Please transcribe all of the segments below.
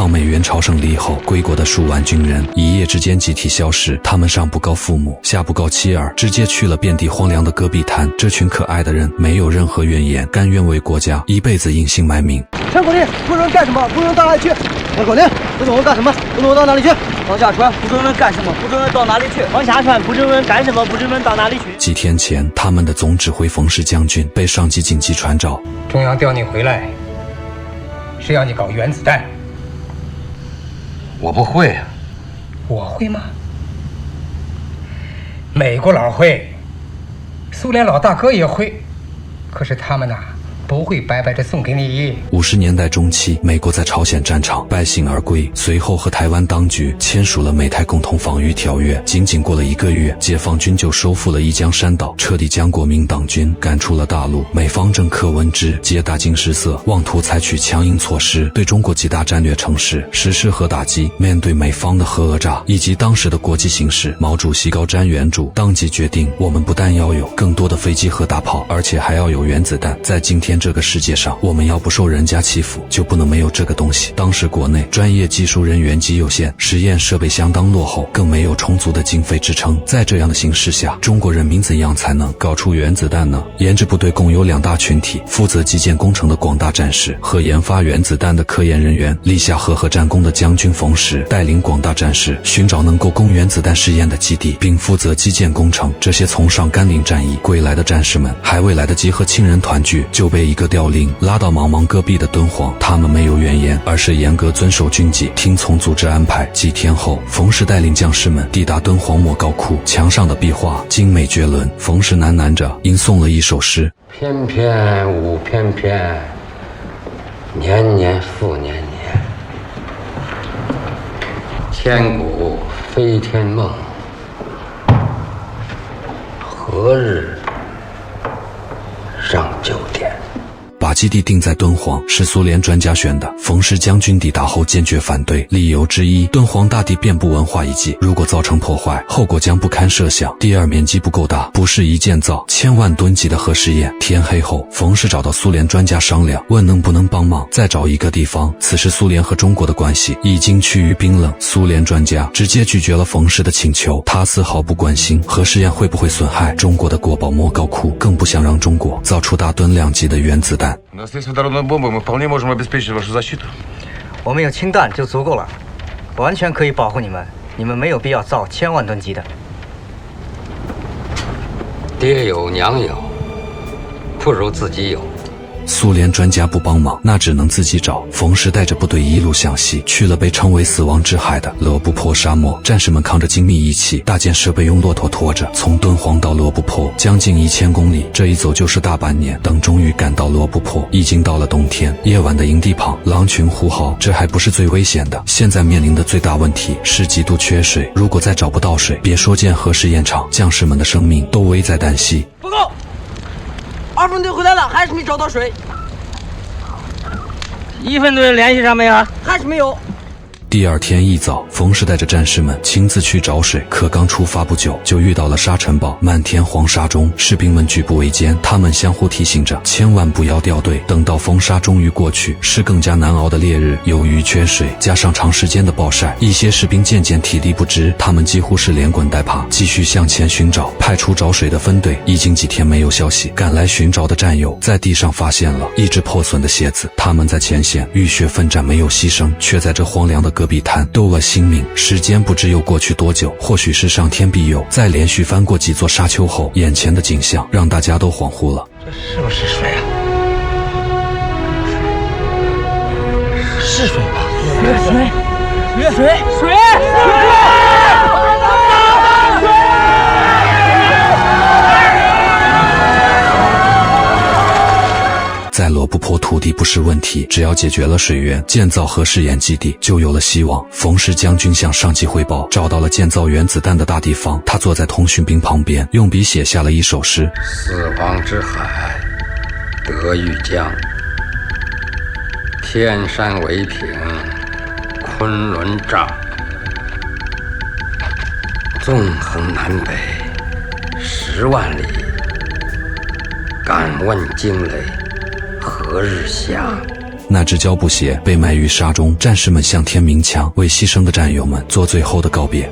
当美援朝胜利后，归国的数万军人一夜之间集体消失，他们上不告父母，下不告妻儿，直接去了遍地荒凉的戈壁滩。这群可爱的人没有任何怨言，甘愿为国家一辈子隐姓埋名。陈口令，不准干什么，不准到哪里去。陈口令，不准我干什么，不准我到哪里去。往下传，不准问干什么，不准问到哪里去。往下传，不准问干什么，不准问到哪里去。几天前，他们的总指挥冯氏将军被上级紧急传召，中央调你回来，是要你搞原子弹。我不会啊。我会吗？美国佬会，苏联老大哥也会，可是他们不会白白的送给你。50年代中期，美国在朝鲜战场败兴而归，随后和台湾当局签署了美台共同防御条约。仅仅过了1个月，解放军就收复了一江山岛，彻底将国民党军赶出了大陆。美方政客闻之，皆大惊失色，妄图采取强硬措施，对中国几大战略城市实施核打击。面对美方的核讹诈以及当时的国际形势，毛主席高瞻远瞩，当即决定，我们不但要有更多的飞机和大炮，而且还要有原子弹。在今天这个世界上，我们要不受人家欺负，就不能没有这个东西。当时国内专业技术人员极有限，实验设备相当落后，更没有充足的经费支撑。在这样的形势下，中国人民怎样才能搞出原子弹呢？研制部队共有2大群体，负责基建工程的广大战士和研发原子弹的科研人员。立下核核战功的将军冯氏带领广大战士寻找能够供原子弹试验的基地，并负责基建工程。这些从上甘岭战役归来的战士们还未来得及和亲人团聚，就被一个调令拉到茫茫戈壁的敦煌。他们没有怨言，而是严格遵守军纪，听从组织安排。几天后，冯氏带领将士们抵达敦煌莫高窟，墙上的壁画精美绝伦。冯氏喃喃着吟诵了一首诗：翩翩舞翩翩，年年复年年，千古飞天梦，何日上九天。把基地定在敦煌是苏联专家选的。冯氏将军抵达后坚决反对，理由之一，敦煌大地遍布文化遗迹，如果造成破坏，后果将不堪设想。第二，面积不够大，不适宜建造1000万吨级的核试验。天黑后，冯氏找到苏联专家商量，问能不能帮忙再找一个地方。此时苏联和中国的关系已经趋于冰冷，苏联专家直接拒绝了冯氏的请求，他丝毫不关心核试验会不会损害中国的国宝莫高窟，更不想让中国造出大吨量级的原子弹。我们有氢弹就足够了，完全可以保护你们，你们没有必要造1000万吨级的。爹有娘有，不如自己有。苏联专家不帮忙，那只能自己找。冯氏带着部队一路向西，去了被称为死亡之海的罗布泊沙漠。战士们扛着精密仪器、大件设备，用骆驼拖着，从敦煌到罗布泊将近1000公里，这一走就是大半年。等终于赶到罗布泊，已经到了冬天。夜晚的营地旁，狼群呼号。这还不是最危险的，现在面临的最大问题是极度缺水。如果再找不到水，别说建核试验场，将士们的生命都危在旦夕。报告，2分队回来了，还是没找到水。1分队联系上没有？还是没有。第二天一早，冯氏带着战士们亲自去找水，可刚出发不久，就遇到了沙尘暴，漫天黄沙中，士兵们举步维艰，他们相互提醒着，千万不要掉队。等到风沙终于过去，是更加难熬的烈日，由于缺水，加上长时间的暴晒，一些士兵渐渐体力不支，他们几乎是连滚带爬，继续向前寻找。派出找水的分队已经几天没有消息，赶来寻找的战友在地上发现了一只破损的鞋子，他们在前线浴血奋战，没有牺牲，却在这荒凉的戈壁滩丢了性命。时间不知又过去多久，或许是上天庇佑，在连续翻过几座沙丘后，眼前的景象让大家都恍惚了。这是不是水啊？是水吧？水！在罗布泊土地不是问题，只要解决了水源，建造核试验基地就有了希望。冯氏将军向上级汇报，找到了建造原子弹的大地方。他坐在通讯兵旁边，用笔写下了一首诗：四方之海，德育江，天山为平，昆仑障，纵横南北10万里，敢问惊雷何日下？那只胶布鞋被埋于沙中，战士们向天鸣枪，为牺牲的战友们做最后的告别。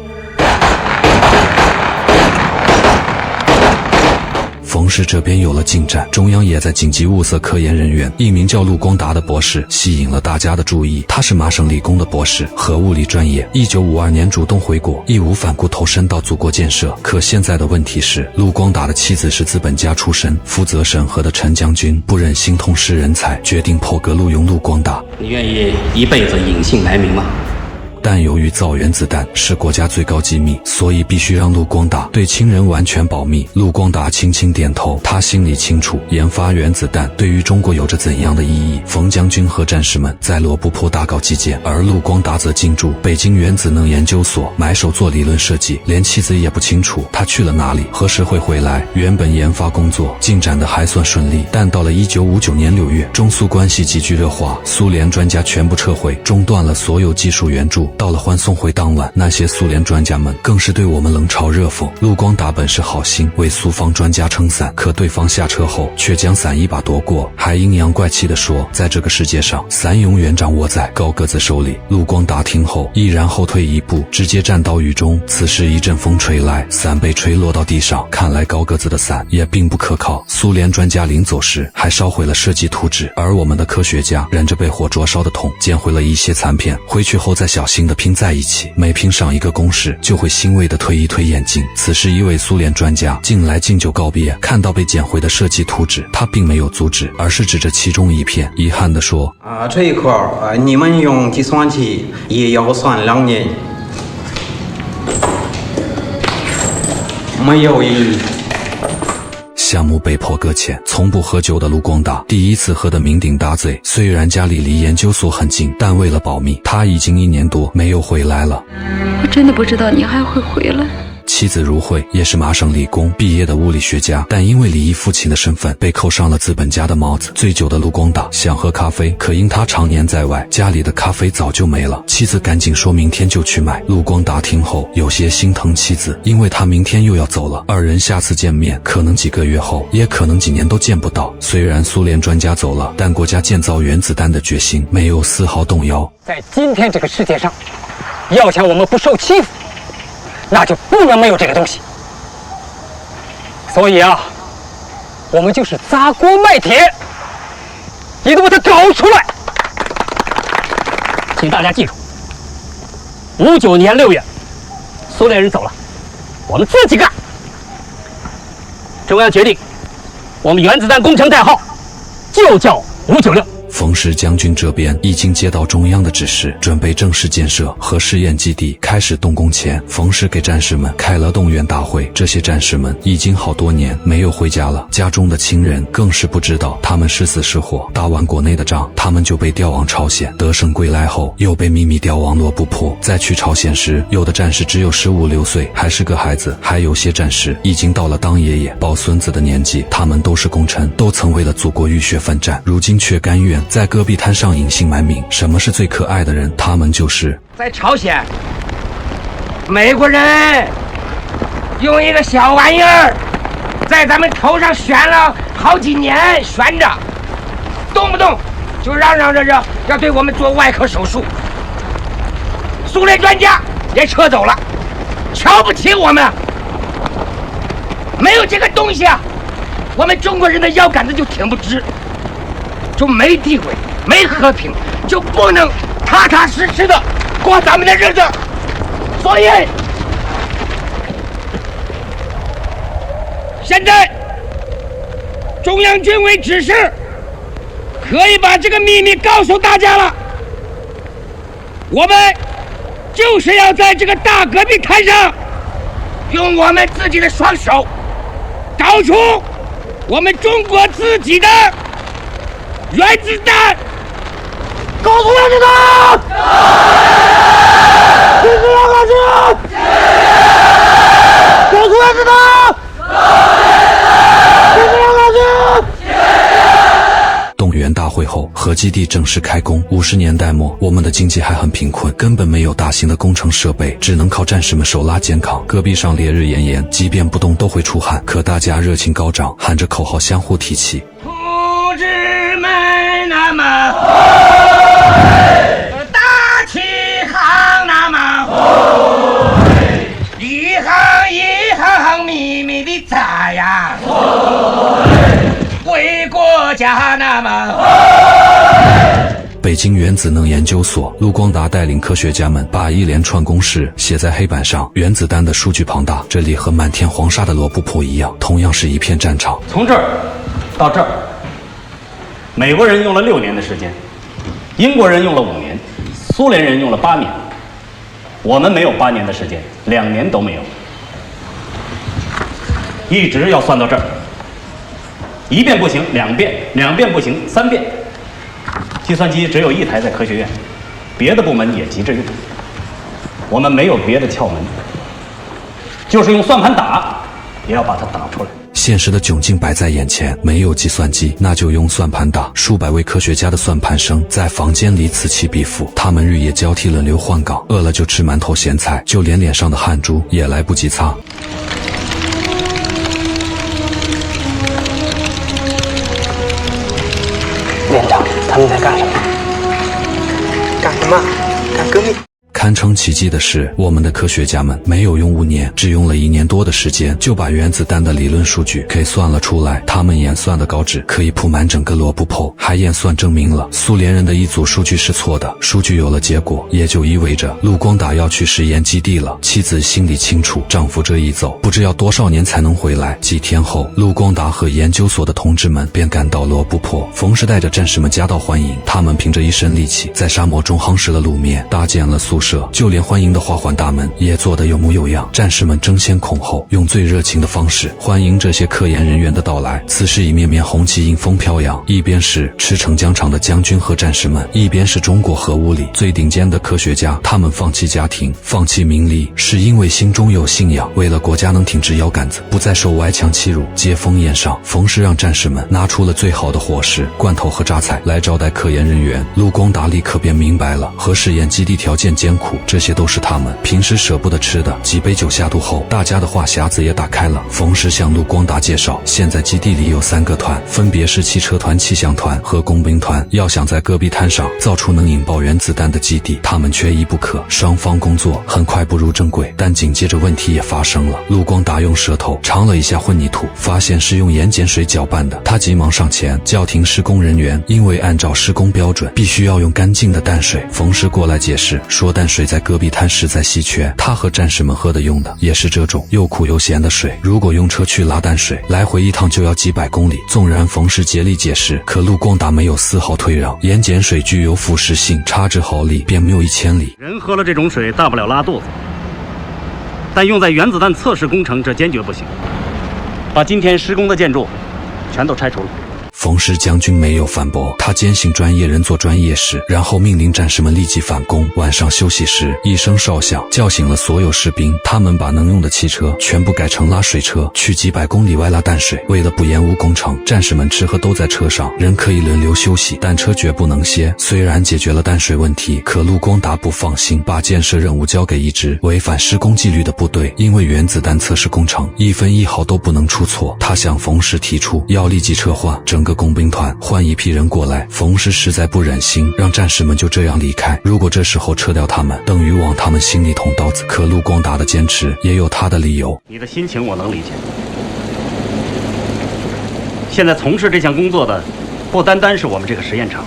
冯氏这边有了进展，中央也在紧急物色科研人员。一名叫陆光达的博士吸引了大家的注意，他是麻省理工的博士，核物理专业。1952年主动回国，义无反顾投身到祖国建设。可现在的问题是，陆光达的妻子是资本家出身，负责审核的陈将军不忍心痛失人才，决定破格录用陆光达。你愿意一辈子隐姓埋名吗？但由于造原子弹是国家最高机密，所以必须让陆光达对亲人完全保密。陆光达轻轻点头，他心里清楚，研发原子弹对于中国有着怎样的意义。冯将军和战士们在罗布泊大搞基建，而陆光达则进驻北京原子能研究所，埋首做理论设计。连妻子也不清楚他去了哪里，何时会回来。原本研发工作进展得还算顺利，但到了1959年6月，中苏关系急剧恶化，苏联专家全部撤回，中断了所有技术援助。到了欢送会当晚，那些苏联专家们更是对我们冷嘲热讽。陆光达本是好心为苏方专家撑伞，可对方下车后却将伞一把夺过，还阴阳怪气地说，在这个世界上，伞永远掌握在高个子手里。陆光达听后毅然后退一步，直接站到雨中。此时一阵风吹来，伞被吹落到地上，看来高个子的伞也并不可靠。苏联专家临走时还烧毁了设计图纸，而我们的科学家忍着被火灼烧的痛，捡回了一些残片，回去后再小心地拼在一起，每拼上一个公式就会欣慰地推一推眼镜。此时一位苏联专家进来敬酒告别，看到被捡回的设计图纸，他并没有阻止，而是指着其中一片，遗憾地说，这一块你们用计算器也要算2年，没有意义。项目被迫搁浅。从不喝酒的陆光达第一次喝得酩酊大醉，虽然家里离研究所很近，但为了保密，他已经1年多没有回来了。我真的不知道你还会回来。妻子如慧也是麻省理工毕业的物理学家，但因为离异父亲的身份被扣上了资本家的帽子。醉酒的陆光达想喝咖啡，可因他常年在外，家里的咖啡早就没了。妻子赶紧说明天就去买。陆光达听后有些心疼妻子，因为他明天又要走了，二人下次见面可能几个月后，也可能几年都见不到。虽然苏联专家走了，但国家建造原子弹的决心没有丝毫动摇。在今天这个世界上，要想我们不受欺负，那就不能没有这个东西。所以啊，我们就是砸锅卖铁，也得把它搞出来。请大家记住，59年6月，苏联人走了，我们自己干。中央决定，我们原子弹工程代号就叫596。冯氏将军这边已经接到中央的指示，准备正式建设核试验基地。开始动工前，冯氏给战士们开了动员大会。这些战士们已经好多年没有回家了，家中的亲人更是不知道他们是死是活。打完国内的仗，他们就被调往朝鲜，得胜归来后又被秘密调往罗布泊。在去朝鲜时，有的战士只有15、16岁，还是个孩子，还有些战士已经到了当爷爷抱孙子的年纪。他们都是功臣，都曾为了祖国浴血奋战，如今却甘愿在戈壁滩上隐姓埋名。什么是最可爱的人？他们就是在朝鲜，美国人用一个小玩意儿在咱们头上悬了好几年，悬着，动不动就嚷嚷着要对我们做外科手术。苏联专家也撤走了，瞧不起我们。没有这个东西啊，我们中国人的腰杆子就挺不直，就没地位，没和平，就不能踏踏实实的过咱们的日子。所以现在中央军委指示，可以把这个秘密告诉大家了。我们就是要在这个大戈壁滩上，用我们自己的双手搞出我们中国自己的原子弹。搞出原子弹！原子弹搞出！搞出原子弹！原子弹搞出！动员大会后，核基地正式开工。50年代末，我们的经济还很贫困，根本没有大型的工程设备，只能靠战士们手拉肩扛。戈壁上烈日炎炎，即便不动都会出汗，可大家热情高涨，喊着口号相互提气。同志们，那么大起航那么一行一行密密的扎呀，为国家那么。北京原子能研究所，陆光达带领科学家们把一连串公式写在黑板上。原子弹的数据庞大，这里和满天黄沙的罗布泊一样，同样是一片战场。从这儿到这儿，美国人用了6年的时间，英国人用了5年，苏联人用了8年，我们没有8年的时间，2年都没有，一直要算到这儿。1遍不行，2遍，2遍不行，3遍。计算机只有1台在科学院，别的部门也急着用。我们没有别的窍门，就是用算盘打，也要把它打出来。现实的窘境摆在眼前，没有计算机，那就用算盘打。数百位科学家的算盘声在房间里此起彼伏，他们日夜交替轮流换岗，饿了就吃馒头咸菜，就连脸上的汗珠也来不及擦。连长，他们在干什么？干什么？干革命。堪称奇迹的是，我们的科学家们没有用5年，只用了1年多的时间，就把原子弹的理论数据给算了出来。他们演算的高值可以铺满整个罗布泊，还演算证明了苏联人的一组数据是错的。数据有了结果，也就意味着陆光达要去实验基地了。妻子心里清楚，丈夫这一走，不知要多少年才能回来。几天后，陆光达和研究所的同志们便赶到罗布泊，冯氏带着战士们夹道欢迎。他们凭着一身力气，在沙漠中夯实了路面，搭建了宿舍，就连欢迎的花环大门也做得有模有样。战士们争先恐后，用最热情的方式欢迎这些科研人员的到来。此时一面面红旗迎风飘扬，一边是驰骋疆场的将军和战士们，一边是中国核物理最顶尖的科学家。他们放弃家庭，放弃名利，是因为心中有信仰，为了国家能挺直腰杆子，不再受外强欺辱。接风宴上，冯氏让战士们拿出了最好的伙食、罐头和榨菜来招待科研人员。陆光达立刻便明白了，核试验基地条件艰苦，这些都是他们平时舍不得吃的。几杯酒下肚后，大家的话匣子也打开了。冯氏向陆光达介绍，现在基地里有3个团，分别是汽车团、气象团和工兵团。要想在戈壁滩上造出能引爆原子弹的基地，他们缺一不可。双方工作很快步入正轨，但紧接着问题也发生了。陆光达用舌头尝了一下混凝土，发现是用盐碱水搅拌的。他急忙上前叫停施工人员，因为按照施工标准，必须要用干净的淡水。冯氏过来解释说，淡水在戈壁滩实在稀缺，他和战士们喝的用的也是这种又苦又咸的水。如果用车去拉淡水，来回一趟就要几百公里。纵然冯氏竭力解释，可陆光达没有丝毫退让。盐碱水具有腐蚀性，差之毫厘便谬1,000里。人喝了这种水，大不了拉肚子，但用在原子弹测试工程，这坚决不行。把今天施工的建筑全都拆除了。冯氏将军没有反驳，他坚信专业人做专业事，然后命令战士们立即反攻。晚上休息时，一声哨响叫醒了所有士兵，他们把能用的汽车全部改成拉水车，去几百公里外拉淡水。为了不延误工程，战士们吃喝都在车上，人可以轮流休息，但车绝不能歇。虽然解决了淡水问题，可陆光达不放心，把建设任务交给一支违反施工纪律的部队。因为原子弹测试工程1分1毫都不能出错，他向冯氏提出要立即撤换整个工兵团，换一批人过来。冯氏实在不忍心让战士们就这样离开，如果这时候撤掉他们，等于往他们心里捅刀子。可陆光达的坚持也有他的理由。你的心情我能理解。现在从事这项工作的不单单是我们这个实验场，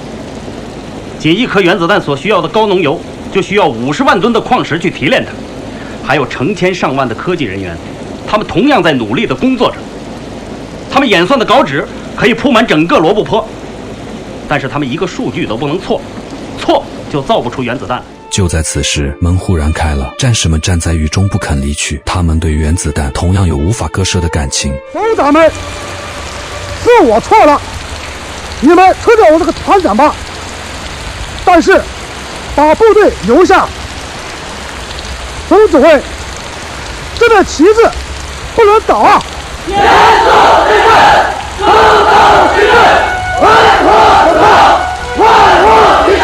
仅1颗原子弹所需要的高浓油就需要50万吨的矿石去提炼它，还有成千上万的科技人员，他们同样在努力地工作着。他们演算的稿纸可以铺满整个罗布泊，但是他们一个数据都不能错，错就造不出原子弹。就在此时，门忽然开了，战士们站在雨中不肯离去，他们对原子弹同样有无法割舍的感情。首长们，是我错了，你们撤掉我这个团长吧，但是把部队留下。总指挥，这面旗帜不能倒啊！严肃立正，出动行动，万国不抗，万物一致。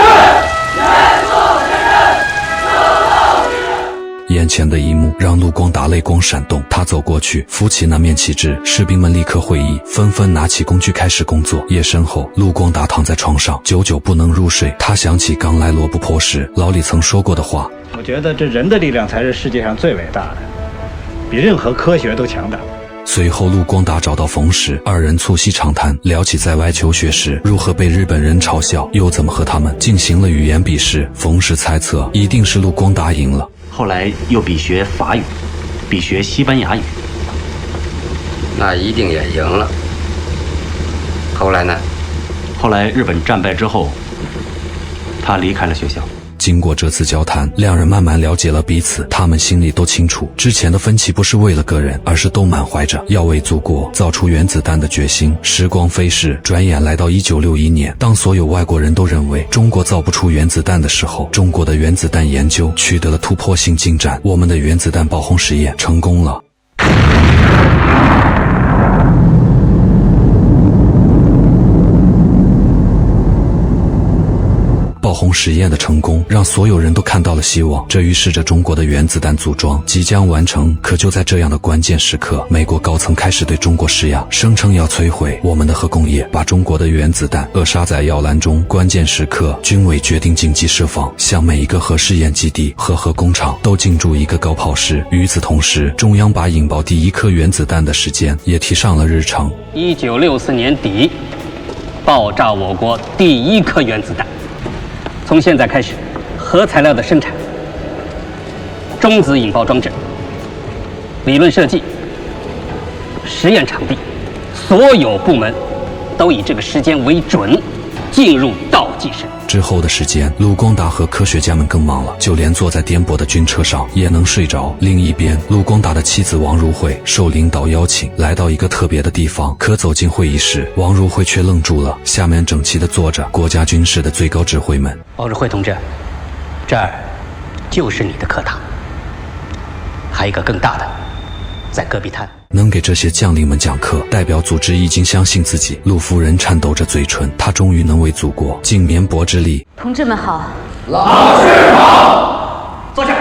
严眼前的一幕让陆光达泪光闪动，他走过去扶起那面旗帜，士兵们立刻会意，纷纷拿起工具开始工作。夜深后，陆光达躺在床上，久久不能入睡。他想起刚来罗布泊时老李曾说过的话，我觉得这人的力量才是世界上最伟大的，比任何科学都强大。随后陆光达找到冯石，二人促膝长谈，聊起在外求学时如何被日本人嘲笑，又怎么和他们进行了语言比试。冯石猜测一定是陆光达赢了，后来又比学法语，比学西班牙语，那一定也赢了。后来呢？后来日本战败之后，他离开了学校。经过这次交谈，两人慢慢了解了彼此，他们心里都清楚，之前的分歧不是为了个人，而是都满怀着要为祖国造出原子弹的决心。时光飞逝，转眼来到1961年，当所有外国人都认为中国造不出原子弹的时候，中国的原子弹研究取得了突破性进展，我们的原子弹爆轰实验成功了。爆轰实验的成功让所有人都看到了希望，这预示着中国的原子弹组装即将完成。可就在这样的关键时刻，美国高层开始对中国施压，声称要摧毁我们的核工业，把中国的原子弹扼杀在摇篮中。关键时刻，军委决定紧急设防，向每一个核试验基地和核工厂都进驻一个高炮师。与此同时，中央把引爆第一颗原子弹的时间也提上了日程。1964年底，爆炸我国第一颗原子弹。从现在开始，核材料的生产、中子引爆装置、理论设计、实验场地，所有部门都以这个时间为准，进入倒计时。之后的时间，陆光达和科学家们更忙了，就连坐在颠簸的军车上也能睡着。另一边，陆光达的妻子王如慧受领导邀请来到一个特别的地方，可走进会议室，王如慧却愣住了。下面整齐地坐着国家军事的最高指挥们。王如慧同志，这儿就是你的课堂，还有一个更大的，在戈壁滩。能给这些将领们讲课，代表组织已经相信自己。陆夫人颤抖着嘴唇，她终于能为祖国尽绵薄之力。同志们好，老师好，坐下。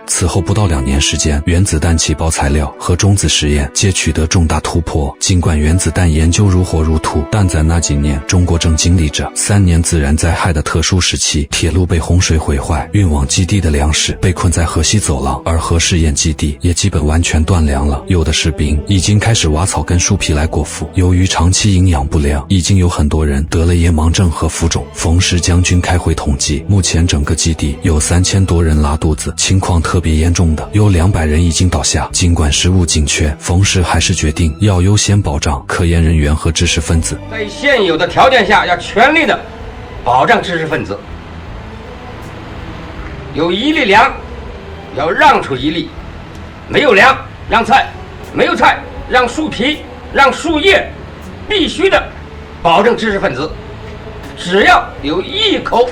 此后不到2年时间，原子弹起爆材料和中子实验皆取得重大突破。尽管原子弹研究如火如荼，但在那几年，中国正经历着3年自然灾害的特殊时期。铁路被洪水毁坏，运往基地的粮食被困在河西走廊，而核试验基地也基本完全断粮了。有的士兵已经开始挖草根树皮来果腹。由于长期营养不良，已经有很多人得了夜盲症和浮肿。冯石将军开会统计，目前整个基地有3000多人拉肚子，情况特别严重的有200人已经倒下。尽管食物紧缺，冯石还是决定要优先保障科研人员和知识分子。在现有的条件下，要全力的保障知识分子。有1粒粮，要让出1粒；没有粮，让菜；没有菜，让树皮，让树叶。必须的保证知识分子，只要有一口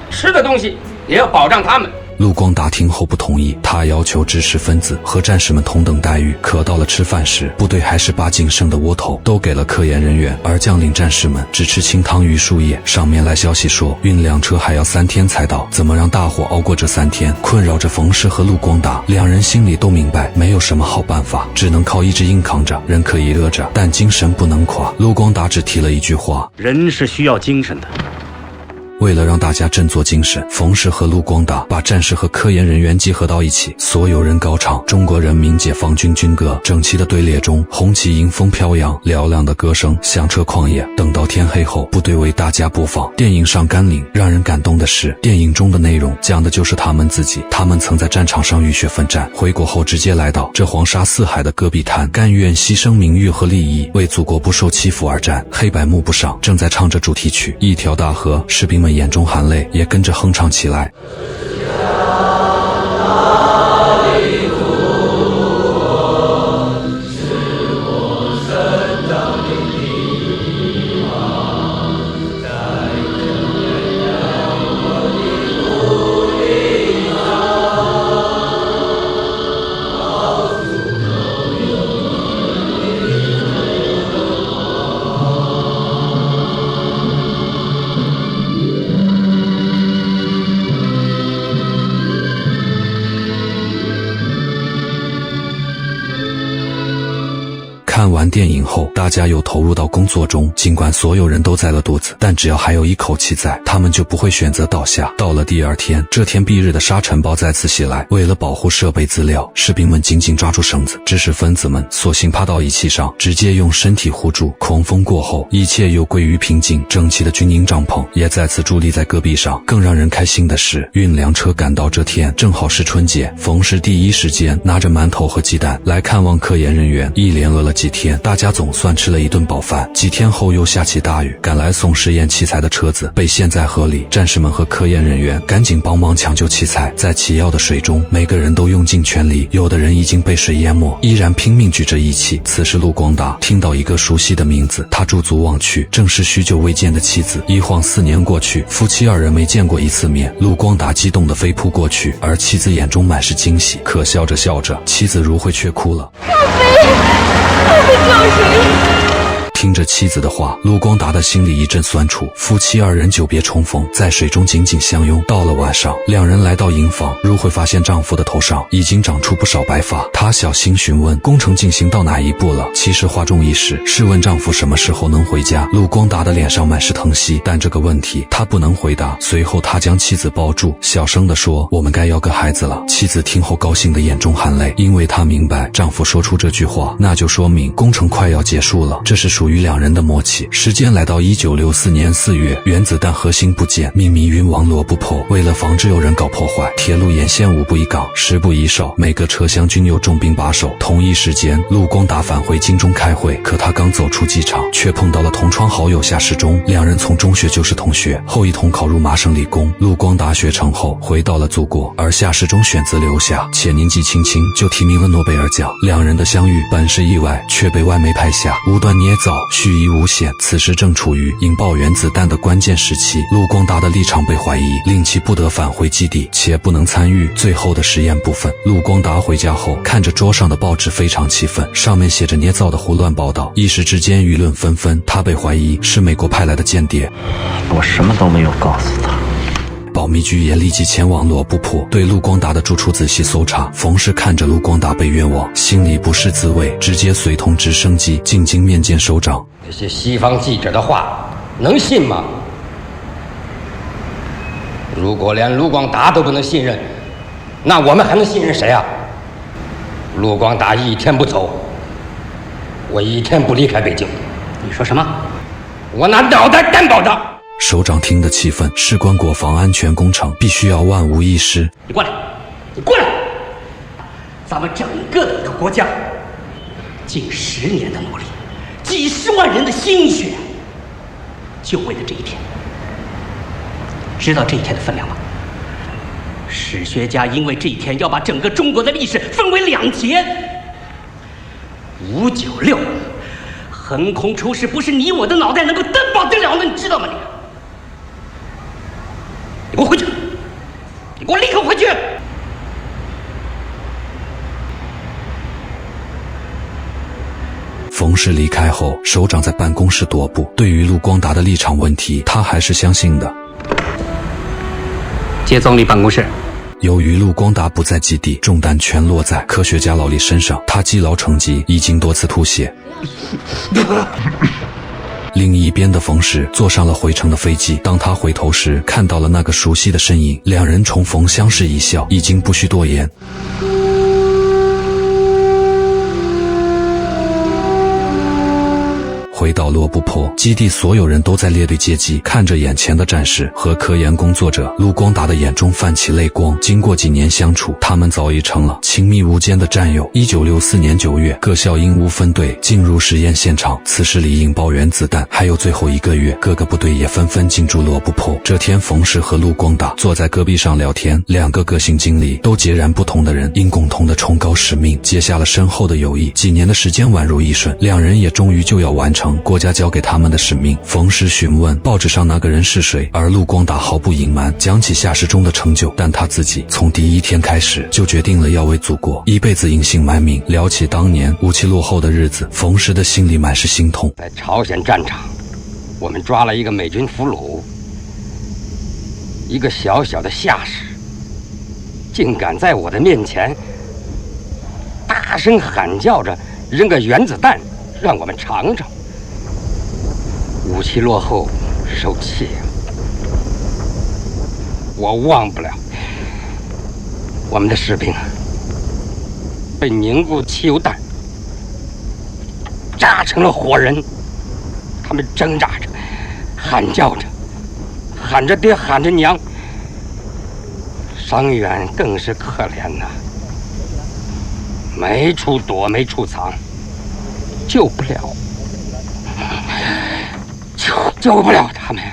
吃的东西，也要保障他们。陆光达听后不同意，他要求知识分子和战士们同等待遇。可到了吃饭时，部队还是把仅剩的窝头都给了科研人员，而将领战士们只吃清汤鱼树叶。上面来消息说，运粮车还要3天才到，怎么让大伙熬过这3天？困扰着冯氏和陆光达，两人心里都明白，没有什么好办法，只能靠意志硬扛着。人可以饿着，但精神不能垮。陆光达只提了一句话：人是需要精神的。为了让大家振作精神，冯氏和陆光达把战士和科研人员集合到一起，所有人高唱中国人民解放军军歌。整齐的队列中，红旗迎风飘扬，嘹亮的歌声响彻旷野。等到天黑后，部队为大家播放电影《上甘岭》。让人感动的是，电影中的内容讲的就是他们自己，他们曾在战场上浴血奋战，回国后直接来到这黄沙四海的戈壁滩，甘愿牺牲名誉和利益，为祖国不受欺负而战。黑白幕布上正在唱着主题曲《一条大河》，士兵们眼中含泪，也跟着哼唱起来。看完电影后，大家又投入到工作中，尽管所有人都宰了肚子，但只要还有一口气在，他们就不会选择倒下。到了第二天，这天蔽日的沙尘暴再次袭来，为了保护设备资料，士兵们紧紧抓住绳子，知识分子们索性趴到仪器上，直接用身体护住。狂风过后，一切又归于平静，整齐的军营帐篷也再次伫立在戈壁上。更让人开心的是，运粮车赶到这天正好是春节，冯氏第一时间拿着馒头和鸡蛋来看望科研人员。一连饿了几天，大家总算吃了一顿饱饭。几天后又下起大雨，赶来送实验器材的车子被陷在河里，战士们和科研人员赶紧帮忙抢救器材。在起药的水中，每个人都用尽全力，有的人已经被水淹没，依然拼命举着仪器。此时陆光达听到一个熟悉的名字，他驻足望去，正是许久未见的妻子。一晃4年过去，夫妻二人没见过一次面。陆光达激动地飞扑过去，而妻子眼中满是惊喜，可笑着笑着，妻子如慧却哭了。小飞找谁？听着妻子的话，陆光达的心里一阵酸楚。夫妻二人久别重逢，在水中紧紧相拥。到了晚上，两人来到营房，如慧发现丈夫的头上已经长出不少白发，她小心询问工程进行到哪一步了。其实话中意是问丈夫什么时候能回家。陆光达的脸上满是疼惜，但这个问题他不能回答。随后他将妻子抱住，小声地说：“我们该要个孩子了。”妻子听后高兴的眼中含泪，因为她明白丈夫说出这句话，那就说明工程快要结束了，这是属于两人的默契。时间来到1964年4月，原子弹核心部件秘密运往罗布泊。为了防止有人搞破坏，铁路沿线5步1岗，10步1哨，每个车厢均有重兵把守。同一时间，陆光达返回京中开会，可他刚走出机场，却碰到了同窗好友夏世忠。两人从中学就是同学，后一同考入麻省理工。陆光达学成后回到了祖国，而夏世忠选择留下，且年纪轻轻就提名了诺贝尔奖。两人的相遇本是意外，却被外媒拍下，无端捏造，蓄意诬陷。此时正处于引爆原子弹的关键时期，陆光达的立场被怀疑，令其不得返回基地，且不能参与最后的实验部分。陆光达回家后，看着桌上的报纸非常气愤，上面写着捏造的胡乱报道，一时之间舆论纷纷，他被怀疑是美国派来的间谍。我什么都没有告诉他。保密局也立即前往罗布泊，对陆光达的住处仔细搜查。冯氏看着陆光达被冤枉，心里不是滋味，直接随同直升机进京面见首长。这些西方记者的话能信吗？如果连陆光达都不能信任，那我们还能信任谁啊？陆光达一天不走，我一天不离开北京。你说什么？我拿脑袋担保的。首长听得气愤，事关国防安全工程，必须要万无一失。你过来，你过来！咱们整个的一个国家，近10年的努力，几10万人的心血，就为了这一天。知道这一天的分量吗？史学家因为这一天要把整个中国的历史分为2节。596，横空出世不是你我的脑袋能够担保得了的，你知道吗？你给我回去！你给我立刻回去！冯氏离开后，首长在办公室踱步。对于陆光达的立场问题，他还是相信的。接总理办公室。由于陆光达不在基地，重担全落在科学家老李身上，他积劳成疾，已经多次吐血。另一边的冯氏坐上了回程的飞机，当他回头时，看到了那个熟悉的身影，两人重逢相视一笑，已经不需多言。回到罗布泊基地，所有人都在列队接机，看着眼前的战士和科研工作者，陆光达的眼中泛起泪光。经过几年相处，他们早已成了亲密无间的战友。1964年9月，各校鹰乌分队进入实验现场，此时离引爆原子弹还有最后1个月，各个部队也纷纷进驻罗布泊。这天，冯氏和陆光达坐在戈壁上聊天，两个个性经历都截然不同的人，因共同的崇高使命，结下了深厚的友谊。几年的时间宛如一瞬，两人也终于就要完成国家交给他们的使命。冯氏询问报纸上那个人是谁，而陆光达毫不隐瞒，讲起夏世忠的成就，但他自己从第一天开始就决定了要为祖国一辈子隐姓埋名。聊起当年武器落后的日子，冯氏的心里满是心痛。在朝鲜战场，我们抓了一个美军俘虏，一个小小的下士，竟敢在我的面前大声喊叫着扔个原子弹让我们尝尝武器落后受气。我忘不了我们的士兵被凝固汽油弹炸成了火人，他们挣扎着，喊叫着，喊着爹，喊着娘，伤员更是可怜呐，没处躲，没处藏，救不了，救不了他们。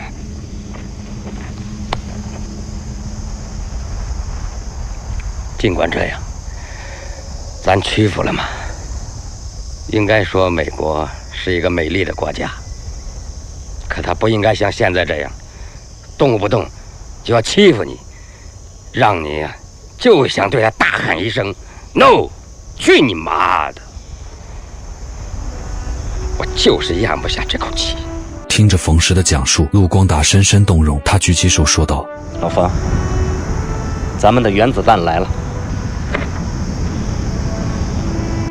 尽管这样，咱屈服了吗？应该说美国是一个美丽的国家，可它不应该像现在这样，动不动就要欺负你，让你呀就想对他大喊一声 “no”， 去你妈的！我就是咽不下这口气。听着冯氏的讲述，陆光达深深动容，他举起手说道：“老冯，咱们的原子弹来了。”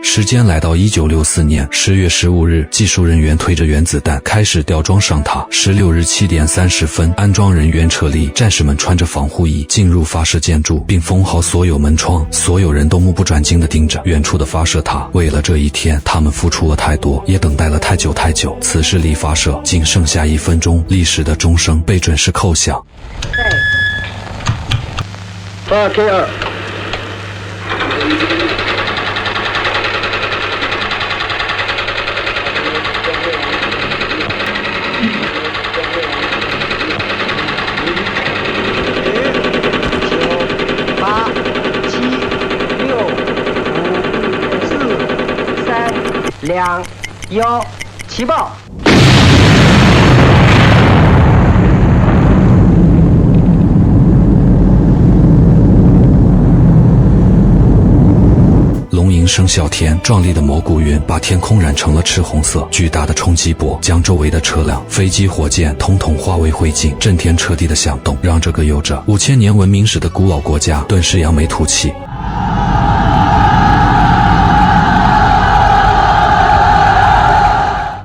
时间来到1964年10月15日，技术人员推着原子弹开始吊装上塔。16日7点30分，安装人员撤离，战士们穿着防护衣进入发射建筑，并封好所有门窗。所有人都目不转睛地盯着远处的发射塔。为了这一天，他们付出了太多，也等待了太久太久。此时离发射仅剩下1分钟，历史的钟声被准时叩响。8K2。2、1，起爆！龙吟声啸天，壮丽的蘑菇云把天空染成了赤红色，巨大的冲击波将周围的车辆、飞机、火箭统统化为灰烬，震天彻地的响动让这个有着5000年文明史的古老国家顿时扬眉吐气。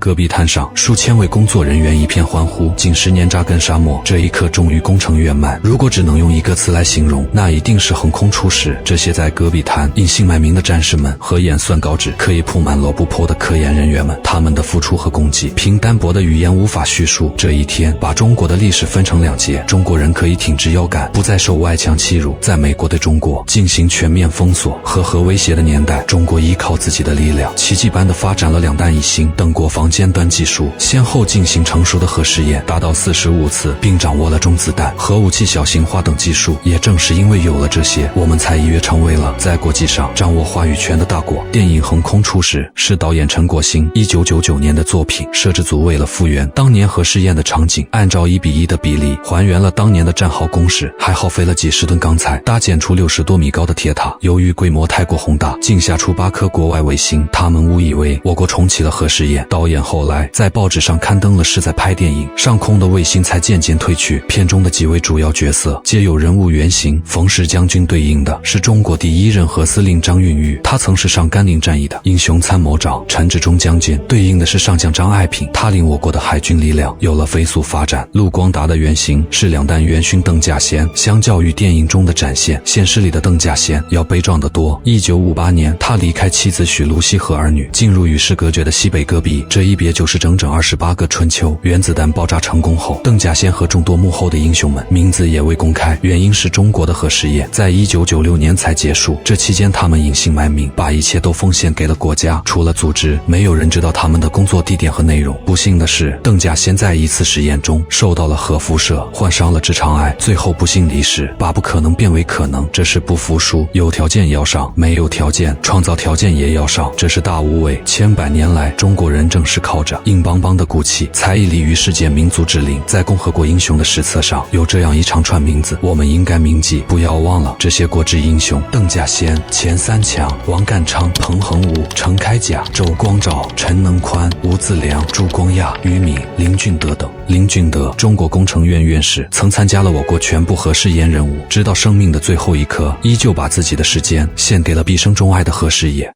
戈壁滩上，数千位工作人员一片欢呼。近10年扎根沙漠，这一刻终于工程圆满。如果只能用一个词来形容，那一定是横空出世。这些在戈壁滩隐姓埋名的战士们和演算稿纸可以铺满罗布泊的科研人员们，他们的付出和功绩，凭单薄的语言无法叙述。这一天，把中国的历史分成2节，中国人可以挺直腰杆，不再受外强欺辱。在美国对中国进行全面封锁和核威胁的年代，中国依靠自己的力量，奇迹般的发展了2弹1星等国防尖端技术，先后进行成熟的核试验，达到45次，并掌握了中子弹、核武器小型化等技术。也正是因为有了这些，我们才一跃成为了在国际上掌握话语权的大国。电影《横空出世》是导演陈果辛1999年的作品，摄制组为了复原当年核试验的场景，按照1:1的比例还原了当年的战壕工事，还耗费了几十吨钢材，搭建出60多米高的铁塔。由于规模太过宏大，竟下出8颗国外卫星，他们误以为我国重启了核试验。导演后来在报纸上刊登了是在拍电影，上空的卫星才渐渐退去。片中的几位主要角色皆有人物原型，冯氏将军对应的是中国第1任核司令张运玉，他曾是上甘岭战役的英雄参谋长；陈志忠将军对应的是上将张爱萍，他令我国的海军力量有了飞速发展。陆光达的原型是2弹元勋邓稼先，相较于电影中的展现，现实里的邓稼先要悲壮得多。1958年，他离开妻子许露西和儿女，进入与世隔绝的西北戈壁，这一别就是整整28个春秋。原子弹爆炸成功后，邓稼先和众多幕后的英雄们名字也未公开，原因是中国的核试验在1996年才结束，这期间他们隐姓埋名，把一切都奉献给了国家，除了组织，没有人知道他们的工作地点和内容。不幸的是，邓稼先在一次实验中受到了核辐射，患上了直肠癌，最后不幸离世，把不可能变为可能。这是不服输，有条件要上，没有条件创造条件也要上，这是大无畏。千百年来，中国人正是靠着硬邦邦的骨气，才屹立于世界民族之林。在共和国英雄的史册上有这样一长串名字，我们应该铭记，不要忘了这些国之英雄：邓稼先、钱三强、王淦昌、彭恒武、程开甲、周光召、陈能宽、吴自良、朱光亚、于敏、林俊德等。林俊德，中国工程院院士，曾参加了我国全部核试验任务，直到生命的最后一刻，依旧把自己的时间献给了毕生钟爱的核事业。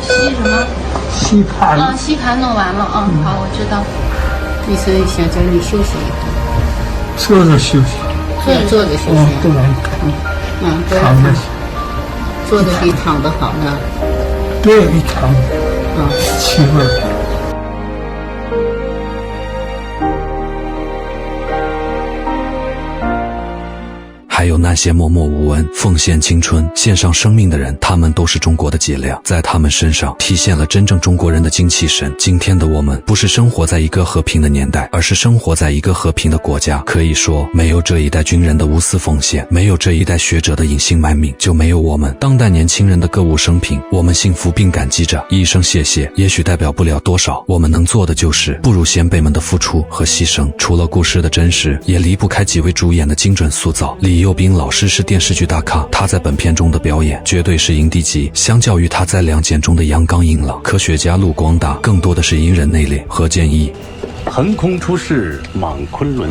吸什么？吸盘啊，吸盘弄完了啊，好，我知道。意思想叫你休息一会儿。坐着休息。坐着休息。不能不要躺。坐着比躺着好呢。对，比躺气味。还有那些默默无闻、奉献青春、献上生命的人，他们都是中国的脊梁，在他们身上体现了真正中国人的精气神。今天的我们不是生活在一个和平的年代，而是生活在一个和平的国家。可以说，没有这一代军人的无私奉献，没有这一代学者的隐姓埋名，就没有我们当代年轻人的歌舞升平。我们幸福并感激着，一声谢谢也许代表不了多少，我们能做的就是不辱先辈们的付出和牺牲。除了故事的真实，也离不开几位主演的精准塑造。李幼斌老师是电视剧大咖，他在本片中的表演绝对是影帝级，相较于他在《亮剑》中的阳刚硬朗，科学家陆光达更多的是隐忍内敛。何建议横空出世莽昆仑，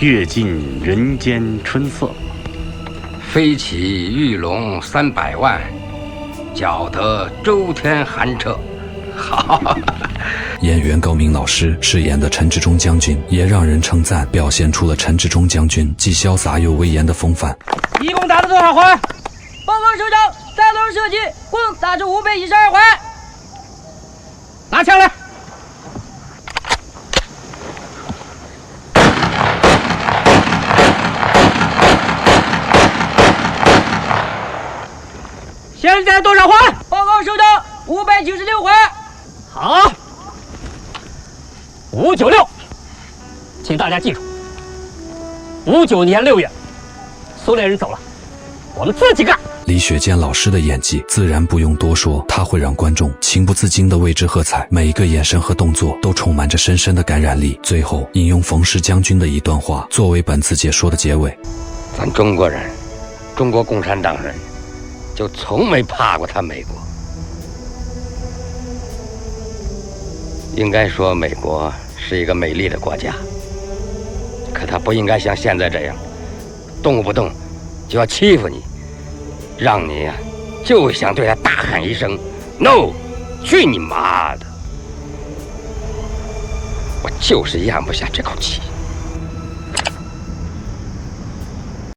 阅尽人间春色，飞起玉龙300万，搅得周天寒彻。好。演员高明老师饰演的陈志忠将军也让人称赞，表现出了陈志忠将军既潇洒又威严的风范。一共打了多少环？报告首长，3轮射击共打出512环。拿枪来！现在多少环？报告首长，596环。好，596，请大家记住，59年6月，苏联人走了，我们自己干。李雪健老师的演技自然不用多说，他会让观众情不自禁地为之喝彩，每一个眼神和动作都充满着深深的感染力。最后引用冯氏将军的一段话作为本次解说的结尾：咱中国人，中国共产党人就从没怕过他美国。应该说美国是一个美丽的国家，可他不应该像现在这样动不动就要欺负你，让你就想对他大喊一声 No， 去你妈的！我就是咽不下这口气。